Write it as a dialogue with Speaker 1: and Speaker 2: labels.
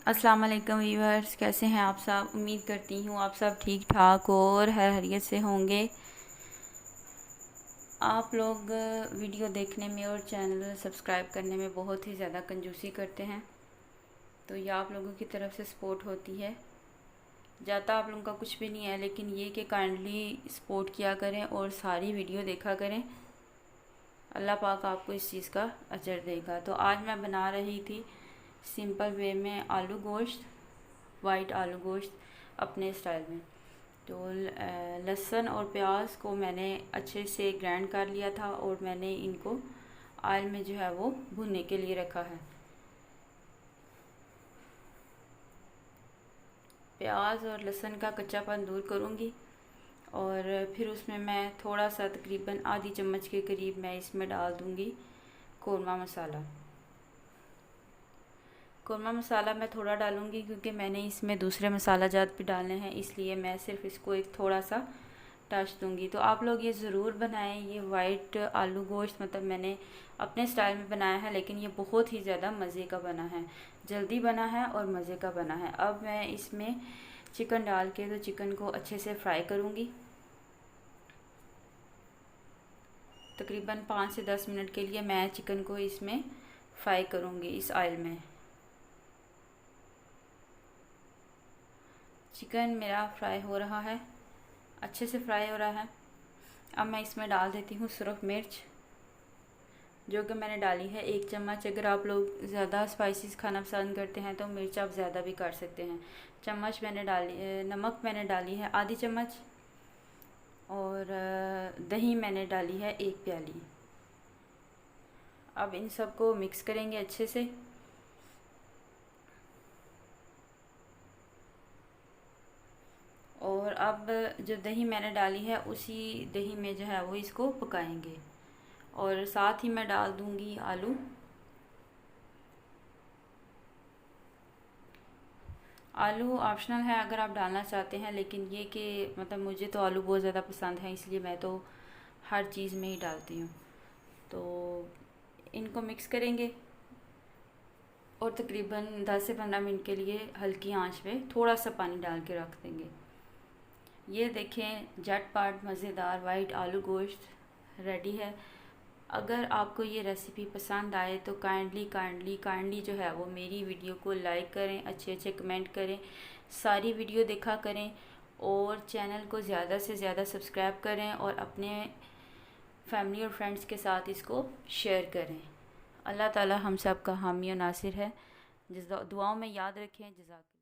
Speaker 1: अस्सलाम वालेकुम व्यूअर्स, कैसे हैं आप सब। उम्मीद करती हूँ आप सब ठीक ठाक और खैरियत से होंगे। आप लोग वीडियो देखने में और चैनल सब्सक्राइब करने में बहुत ही ज़्यादा कंजूसी करते हैं, तो ये आप लोगों की तरफ से सपोर्ट होती है। ज़्यादा आप लोगों का कुछ भी नहीं है, लेकिन ये कि काइंडली सपोर्ट किया करें और सारी वीडियो देखा करें। अल्लाह पाक आपको इस चीज़ का अजर देगा। तो आज मैं बना रही थी सिंपल वे में आलू गोश्त, वाइट आलू गोश्त अपने स्टाइल में। तो लहसुन और प्याज को मैंने अच्छे से ग्राइंड कर लिया था और मैंने इनको ऑयल में जो है वो भुनने के लिए रखा है। प्याज और लहसुन का कच्चापन दूर करूँगी और फिर उसमें मैं थोड़ा सा तकरीबन आधी चम्मच के करीब मैं इसमें डाल दूँगी कौरमा मसाला। कौरमा मसाला मैं थोड़ा डालूँगी क्योंकि मैंने इसमें दूसरे मसाला जात भी डालने हैं, इसलिए मैं सिर्फ इसको एक थोड़ा सा टच दूँगी। तो आप लोग ये ज़रूर बनाएं। ये वाइट आलू गोश्त मतलब मैंने अपने स्टाइल में बनाया है, लेकिन ये बहुत ही ज़्यादा मज़े का बना है, जल्दी बना है और मज़े का बना है। अब मैं इसमें चिकन डाल के तो चिकन को अच्छे से फ्राई करूँगी। तकरीबन 5 से 10 मिनट के लिए मैं चिकन को इसमें फ्राई करूँगी इस ऑयल में। चिकन मेरा फ्राई हो रहा है, अच्छे से फ्राई हो रहा है। अब मैं इसमें डाल देती हूँ सुरख मिर्च, जो कि मैंने डाली है 1 चम्मच। अगर आप लोग ज़्यादा स्पाइसेस खाना पसंद करते हैं तो मिर्च आप ज़्यादा भी कर सकते हैं। चम्मच मैंने डाली, नमक मैंने डाली है आधी चम्मच और दही मैंने डाली है 1 प्याली। अब इन सबको मिक्स करेंगे अच्छे से। और अब जो दही मैंने डाली है उसी दही में जो है वो इसको पकाएंगे और साथ ही मैं डाल दूंगी आलू। आलू ऑप्शनल है अगर आप डालना चाहते हैं, लेकिन ये कि मतलब मुझे तो आलू बहुत ज़्यादा पसंद है, इसलिए मैं तो हर चीज़ में ही डालती हूँ। तो इनको मिक्स करेंगे और तकरीबन 10 से 15 मिनट के लिए हल्की आंच पे थोड़ा सा पानी डाल के रख देंगे। ये देखें, झटपट मज़ेदार वाइट आलू गोश्त रेडी है। अगर आपको ये रेसिपी पसंद आए तो काइंडली जो है वो मेरी वीडियो को लाइक करें, अच्छे अच्छे कमेंट करें, सारी वीडियो देखा करें और चैनल को ज़्यादा से ज़्यादा सब्सक्राइब करें और अपने फैमिली और फ्रेंड्स के साथ इसको शेयर करें। अल्लाह ताला हम सब का हामी और नासिर है। दुआओं में याद रखें। जज़ाक।